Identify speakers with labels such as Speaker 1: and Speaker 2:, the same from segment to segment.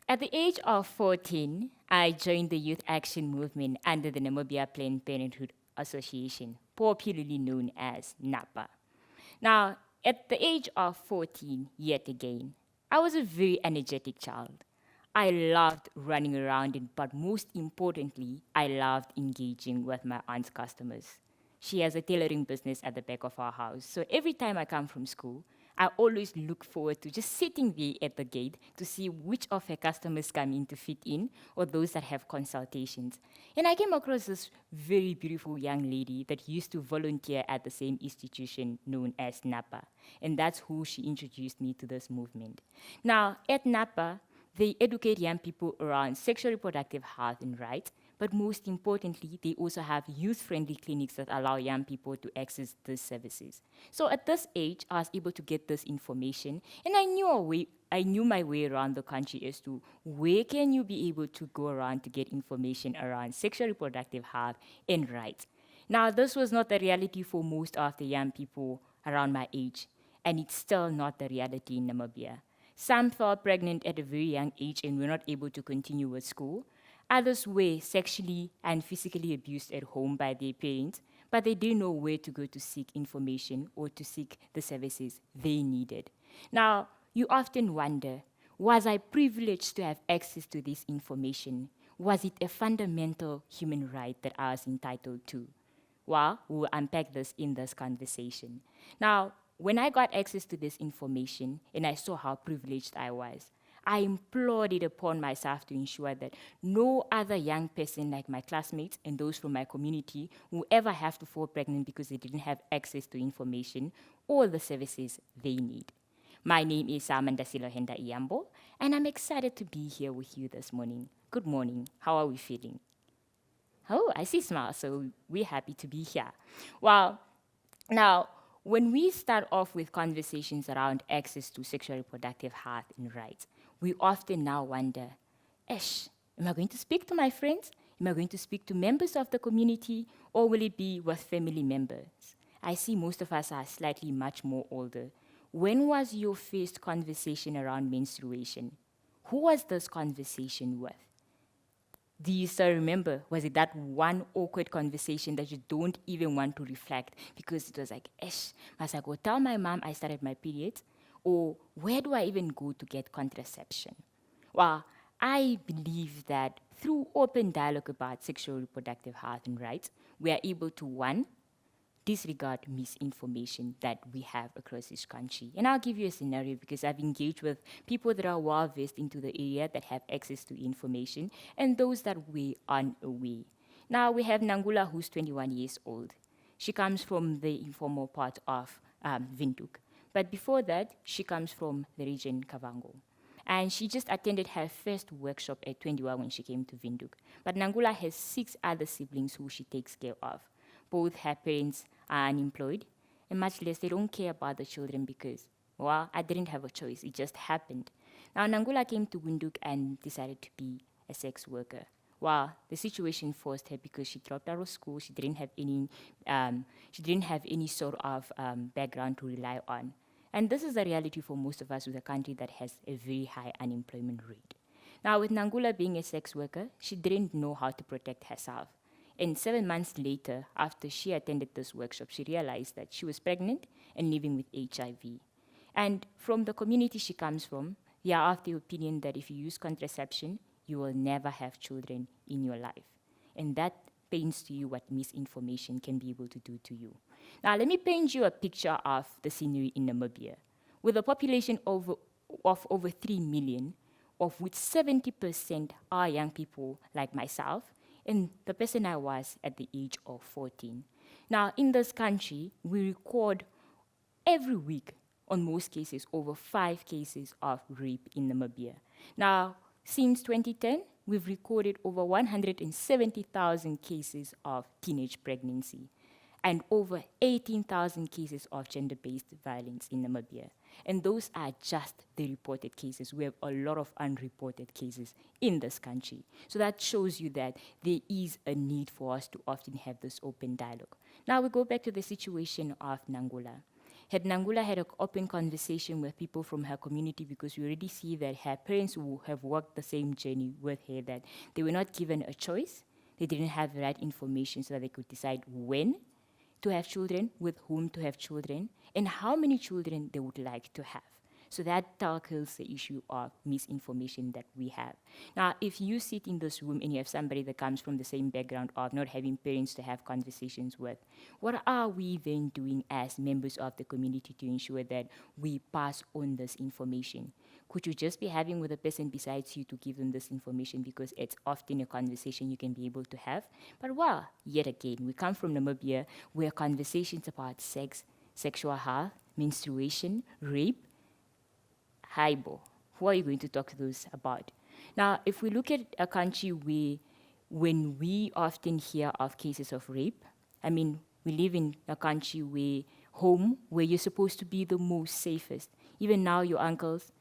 Speaker 1: At the age of 14, I joined the youth action movement under the Namibia Planned Parenthood Association, popularly known as NAPA. Now, at the age of 14, yet again, I was a very energetic child. I loved running around, but most importantly, I loved engaging with my aunt's customers. She has a tailoring business at the back of our house. So every time I come from school, I always look forward to just sitting there at the gate to see which of her customers come in to fit in or those that have consultations. And I came across this very beautiful young lady that used to volunteer at the same institution known as NAPA. And that's who she introduced me to this movement. Now, at NAPA, they educate young people around sexual reproductive health and rights, but most importantly, they also have youth-friendly clinics that allow young people to access these services. So at this age, I was able to get this information, and I knew my way around the country as to where can you be able to go around to get information around sexual reproductive health and rights. Now, this was not the reality for most of the young people around my age, and it's still not the reality in Namibia. Some fell pregnant at a very young age and were not able to continue with school. Others were sexually and physically abused at home by their parents, but they didn't know where to go to seek information or to seek the services they needed. Now, you often wonder, was I privileged to have access to this information? Was it a fundamental human right that I was entitled to? Well, we'll unpack this in this conversation. Now, when I got access to this information and I saw how privileged I was, I implored it upon myself to ensure that no other young person like my classmates and those from my community will ever have to fall pregnant because they didn't have access to information or the services they need. My name is Selma Ndasilohenda Iyambo, and I'm excited to be here with you this morning. Good morning. How are we feeling? Oh, I see smiles, so we're happy to be here. Well, now, when we start off with conversations around access to sexual reproductive health and rights, we often now wonder, am I going to speak to my friends? Am I going to speak to members of the community? Or will it be with family members? I see most of us are slightly much more older. When was your first conversation around menstruation? Who was this conversation with? Do you still remember? Was it that one awkward conversation that you don't even want to reflect because it was like, must I go tell my mom I started my period? Or where do I even go to get contraception? Well, I believe that through open dialogue about sexual reproductive health and rights, we are able to, one, disregard misinformation that we have across this country. And I'll give you a scenario because I've engaged with people that are well versed into the area that have access to information and those that were unaware. Now we have Nangula, who's 21 years old. She comes from the informal part of Windhoek. But before that, she comes from the region Kavango. And she just attended her first workshop at 21 when she came to Windhoek. But Nangula has 6 other siblings who she takes care of. Both her parents are unemployed, and much less they don't care about the children because, well, I didn't have a choice. It just happened. Now, Nangula came to Windhoek and decided to be a sex worker. Well, the situation forced her because she dropped out of school. She didn't have any sort of background to rely on. And this is the reality for most of us with a country that has a very high unemployment rate. Now, with Nangula being a sex worker, she didn't know how to protect herself. And 7 months later, after she attended this workshop, she realized that she was pregnant and living with HIV. And from the community she comes from, they are of the opinion that if you use contraception, you will never have children in your life. And that paints to you what misinformation can be able to do to you. Now, let me paint you a picture of the scenery in Namibia. With a population of over 3 million, of which 70% are young people like myself, and the person I was at the age of 14. Now, in this country, we record every week, on most cases, over 5 cases of rape in Namibia. Now, since 2010, we've recorded over 170,000 cases of teenage pregnancy and over 18,000 cases of gender-based violence in Namibia. And those are just the reported cases. We have a lot of unreported cases in this country. So that shows you that there is a need for us to often have this open dialogue. Now we go back to the situation of Nangula. Had Nangula had an open conversation with people from her community, because we already see that her parents who have walked the same journey with her, that they were not given a choice, they didn't have the right information so that they could decide when to have children, with whom to have children, and how many children they would like to have. So that tackles the issue of misinformation that we have. Now, if you sit in this room and you have somebody that comes from the same background of not having parents to have conversations with, what are we then doing as members of the community to ensure that we pass on this information? Could you just be having with a person besides you to give them this information, because it's often a conversation you can be able to have? But well, yet again, we come from Namibia, where conversations about sex, sexual health, menstruation, rape, Haibo. Who are you going to talk to those about? Now, if we look at a country where, when we often hear of cases of rape, I mean, we live in a country where home, where you're supposed to be the most safest. Even now, your uncles,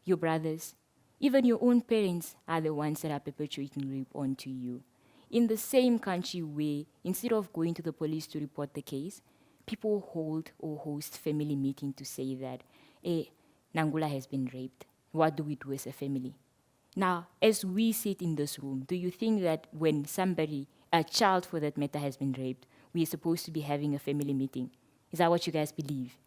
Speaker 1: your brothers, even your own parents are the ones that are perpetrating rape onto you. In the same country where, instead of going to the police to report the case, people hold or host family meeting to say that, Nangula has been raped. What do we do as a family? Now, as we sit in this room, do you think that when somebody, a child for that matter, has been raped, we are supposed to be having a family meeting? Is that what you guys believe?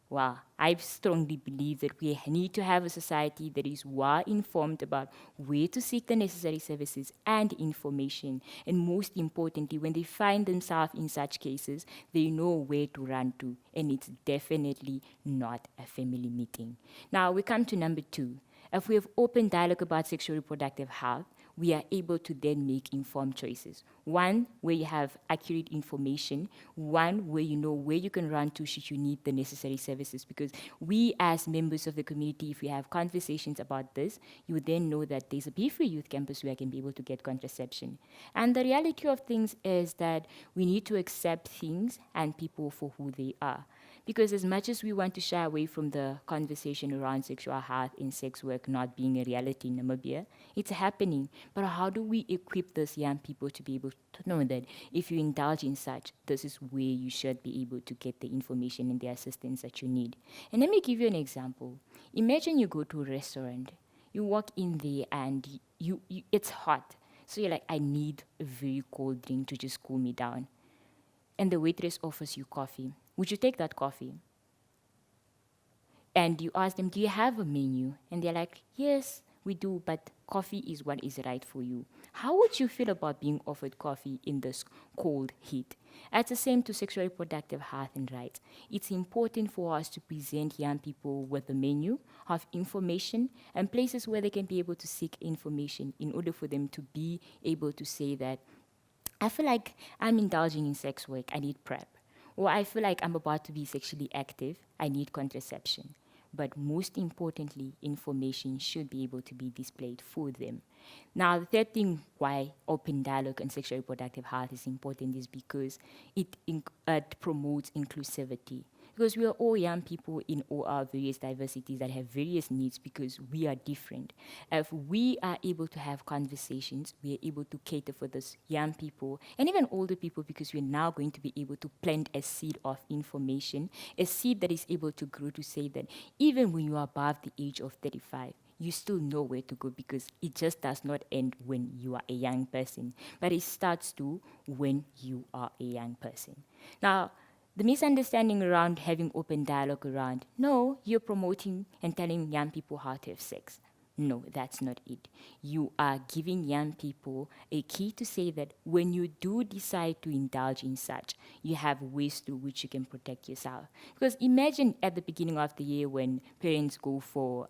Speaker 1: Well, I strongly believe that we need to have a society that is well informed about where to seek the necessary services and information. And most importantly, when they find themselves in such cases, they know where to run to. And it's definitely not a family meeting. Now, we come to number 2. If we have open dialogue about sexual reproductive health, we are able to then make informed choices. One, where you have accurate information. One, where you know where you can run to should you need the necessary services. Because we, as members of the community, if we have conversations about this, you would then know that there's a Be-Free Youth campus where I can be able to get contraception. And the reality of things is that we need to accept things and people for who they are. Because as much as we want to shy away from the conversation around sexual health and sex work not being a reality in Namibia, it's happening. But how do we equip these young people to be able to know that if you indulge in such, this is where you should be able to get the information and the assistance that you need? And let me give you an example. Imagine you go to a restaurant, you walk in there and it's hot. So you're like, I need a very cold drink to just cool me down. And the waitress offers you coffee. Would you take that coffee? And you ask them, do you have a menu? And they're like, yes, we do, but coffee is what is right for you. How would you feel about being offered coffee in this cold heat? It's the same to sexual reproductive health and rights. It's important for us to present young people with a menu of information and places where they can be able to seek information in order for them to be able to say that, I feel like I'm indulging in sex work, I need PrEP. Or I feel like I'm about to be sexually active, I need contraception. But most importantly, information should be able to be displayed for them. Now, the third thing why open dialogue on sexual reproductive health is important is because it promotes inclusivity. Because we are all young people in all our various diversities that have various needs because we are different. If we are able to have conversations, we are able to cater for those young people and even older people, because we're now going to be able to plant a seed of information, a seed that is able to grow to say that even when you are above the age of 35, you still know where to go, because it just does not end when you are a young person, but it starts to when you are a young person. Now, the misunderstanding around having open dialogue around, no, you're promoting and telling young people how to have sex. No, that's not it. You are giving young people a key to say that when you do decide to indulge in such, you have ways through which you can protect yourself. Because imagine at the beginning of the year when parents go for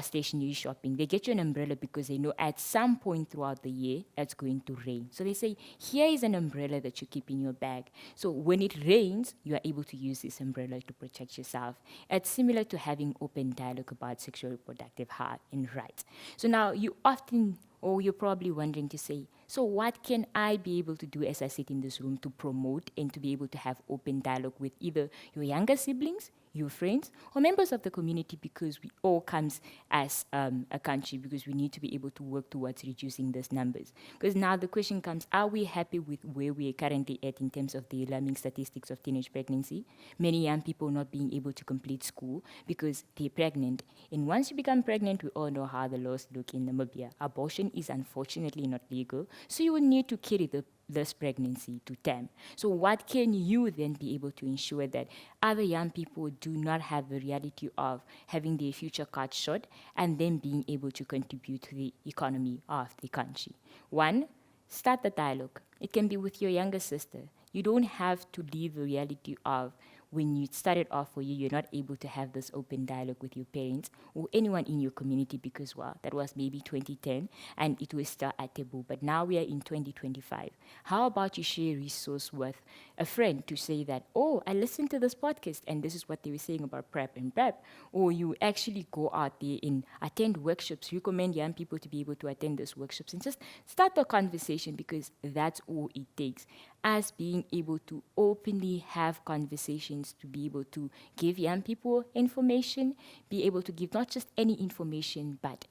Speaker 1: stationery shopping, they get you an umbrella because they know at some point throughout the year it's going to rain. So they say, here is an umbrella that you keep in your bag. So when it rains, you are able to use this umbrella to protect yourself. It's similar to having open dialogue about sexual reproductive health and rights. So now you often, or you're probably wondering to say, So what can I be able to do as I sit in this room to promote and to be able to have open dialogue with either your younger siblings, your friends, or members of the community, because we all comes as a country, because we need to be able to work towards reducing these numbers. Because now the question comes, are we happy with where we are currently at in terms of the alarming statistics of teenage pregnancy? Many young people not being able to complete school because they're pregnant. And once you become pregnant, we all know how the laws look in Namibia. Abortion is unfortunately not legal, so you will need to carry this pregnancy to term. So what can you then be able to ensure that other young people do not have the reality of having their future cut short and then being able to contribute to the economy of the country? One, start the dialogue. It can be with your younger sister. You don't have to leave the reality of when you started off for you, you're not able to have this open dialogue with your parents or anyone in your community because, well, that was maybe 2010 and it was still a taboo. But now we are in 2025. How about you share a resource with a friend to say that, oh, I listened to this podcast and this is what they were saying about PrEP and PrEP. Or you actually go out there and attend workshops, recommend young people to be able to attend those workshops and just start the conversation, because that's all it takes. Us being able to openly have conversations, to be able to give young people information, be able to give not just any information, but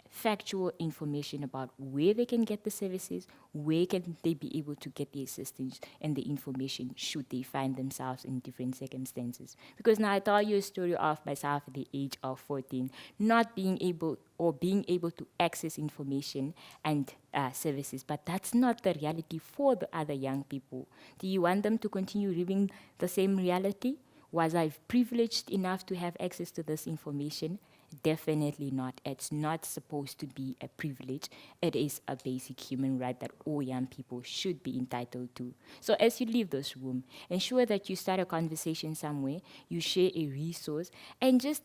Speaker 1: factual information about where they can get the services, where can they be able to get the assistance and the information should they find themselves in different circumstances. Because now I tell you a story of myself at the age of 14, not being able or being able to access information and services, but that's not the reality for the other young people. Do you want them to continue living the same reality? Was I privileged enough to have access to this information? Definitely not. It's not supposed to be a privilege. It is a basic human right that all young people should be entitled to. So as you leave this room, ensure that you start a conversation somewhere, you share a resource, and just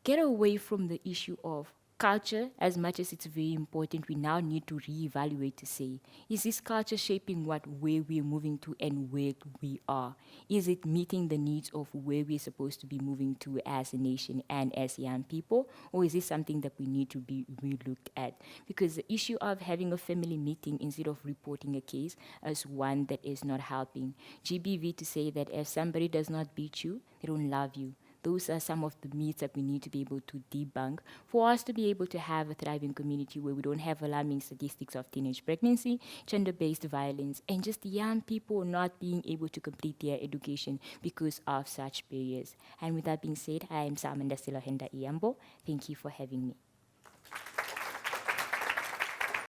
Speaker 1: get away from the issue of culture. As much as it's very important, we now need to reevaluate to say, is this culture shaping where we're moving to and where we are? Is it meeting the needs of where we're supposed to be moving to as a nation and as young people? Or is this something that we need to be relooked at? Because the issue of having a family meeting instead of reporting a case is one that is not helping. GBV to say that if somebody does not beat you, they don't love you. Those are some of the myths that we need to be able to debunk for us to be able to have a thriving community where we don't have alarming statistics of teenage pregnancy, gender-based violence, and just young people not being able to complete their education because of such barriers. And with that being said, I am Selma Ndasilohenda Iyambo. Thank you for having me.